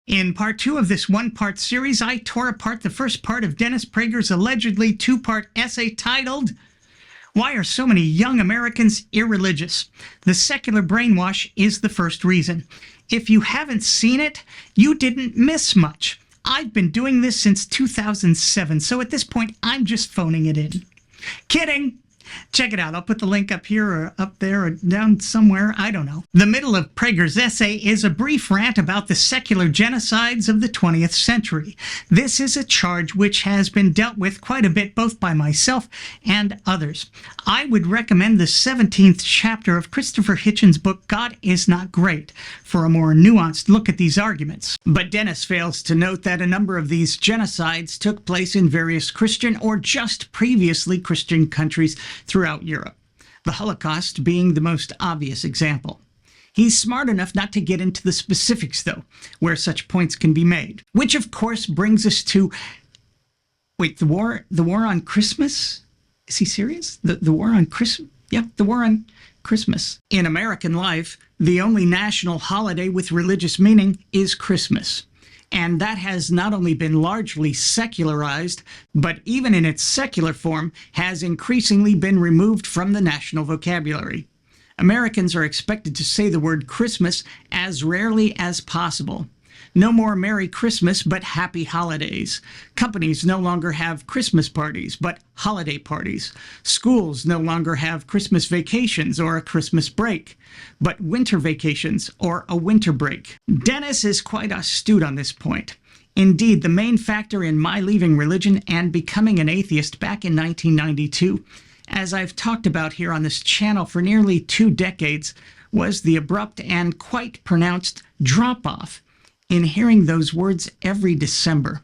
In part 2 of this one-part series, I tore apart the first part of Dennis Prager's allegedly two-part essay titled, "Why Are So Many Young Americans Irreligious? The Secular Brainwash is the First Reason." If you haven't seen it, you didn't miss much. I've been doing this since 2007, so at this point, I'm just phoning it in. Kidding! Check it out. I'll put the link up here or up there or down somewhere. I don't know. The middle of Prager's essay is a brief rant about the secular genocides of the 20th century. This is a charge which has been dealt with quite a bit both by myself and others. I would recommend the 17th chapter of Christopher Hitchens' book, God is Not Great, for a more nuanced look at these arguments. But Dennis fails to note that a number of these genocides took place in various Christian or just previously Christian countries throughout Europe, the Holocaust being the most obvious example. He's smart enough not to get into the specifics, though, where such points can be made. Which, of course, brings us to... Wait, the war on Christmas? Is he serious? The war on Christmas? Yeah, the war on Christmas. In American life, the only national holiday with religious meaning is Christmas. And that has not only been largely secularized, but even in its secular form, has increasingly been removed from the national vocabulary. Americans are expected to say the word Christmas as rarely as possible. No more Merry Christmas, but Happy Holidays. Companies no longer have Christmas parties, but holiday parties. Schools no longer have Christmas vacations or a Christmas break, but winter vacations or a winter break. Dennis is quite astute on this point. Indeed, the main factor in my leaving religion and becoming an atheist back in 1992, as I've talked about here on this channel for nearly 2 decades, was the abrupt and quite pronounced drop-off in hearing those words every December.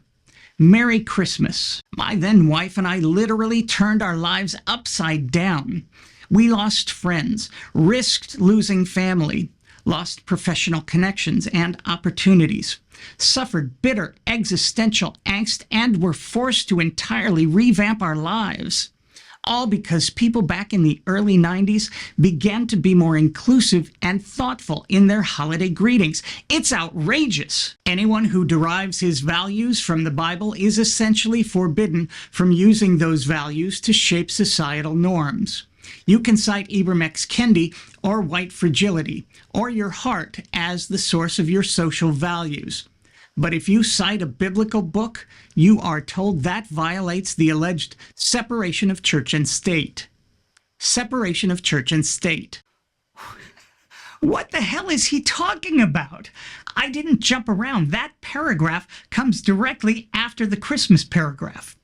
Merry Christmas. My then wife and I literally turned our lives upside down. We lost friends, risked losing family, lost professional connections and opportunities, suffered bitter existential angst, and were forced to entirely revamp our lives. All because people back in the early 90s began to be more inclusive and thoughtful in their holiday greetings. It's outrageous. Anyone who derives his values from the Bible is essentially forbidden from using those values to shape societal norms. You can cite Ibram X. Kendi or white fragility or your heart as the source of your social values. But if you cite a biblical book, you are told that violates the alleged separation of church and state. Separation of church and state. What the hell is he talking about? I didn't jump around. That paragraph comes directly after the Christmas paragraph.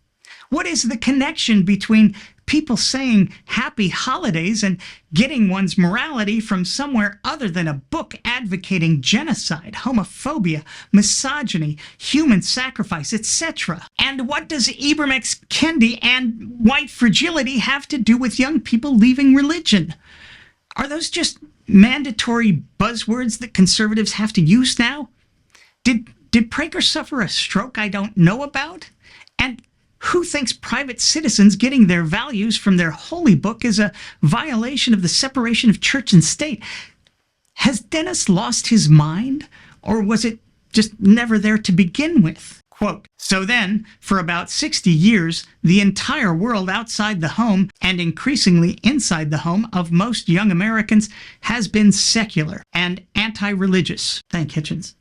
What is the connection between people saying happy holidays and getting one's morality from somewhere other than a book advocating genocide, homophobia, misogyny, human sacrifice, etc.? And what does Ibram X. Kendi and white fragility have to do with young people leaving religion? Are those just mandatory buzzwords that conservatives have to use now? Did Prager suffer a stroke I don't know about? And who thinks private citizens getting their values from their holy book is a violation of the separation of church and state? Has Dennis lost his mind? Or was it just never there to begin with? Quote, so then, for about 60 years, the entire world outside the home and increasingly inside the home of most young Americans has been secular and anti-religious. Thank Hitchens.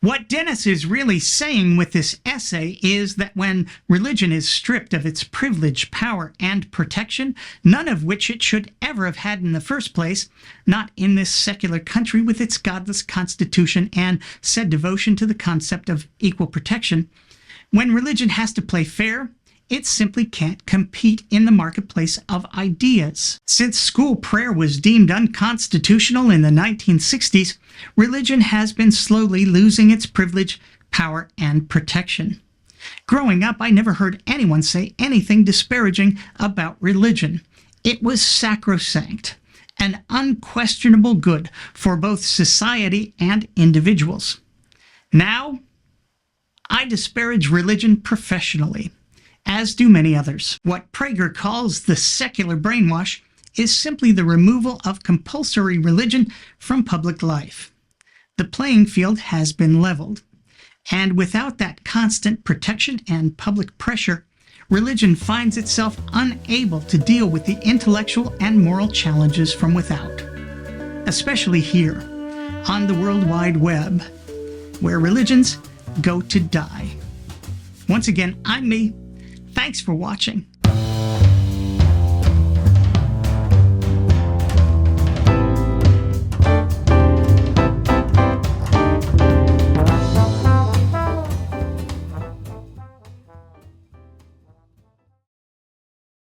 What Dennis is really saying with this essay is that when religion is stripped of its privilege, power, and protection, none of which it should ever have had in the first place, not in this secular country with its godless constitution and said devotion to the concept of equal protection, when religion has to play fair, it simply can't compete in the marketplace of ideas. Since school prayer was deemed unconstitutional in the 1960s, religion has been slowly losing its privilege, power, and protection. Growing up, I never heard anyone say anything disparaging about religion. It was sacrosanct, an unquestionable good for both society and individuals. Now, I disparage religion professionally, as do many others. What Prager calls the secular brainwash is simply the removal of compulsory religion from public life. The playing field has been leveled. And without that constant protection and public pressure, religion finds itself unable to deal with the intellectual and moral challenges from without, especially here on the World Wide Web, where religions go to die. Once again, I'm me. Thanks for watching.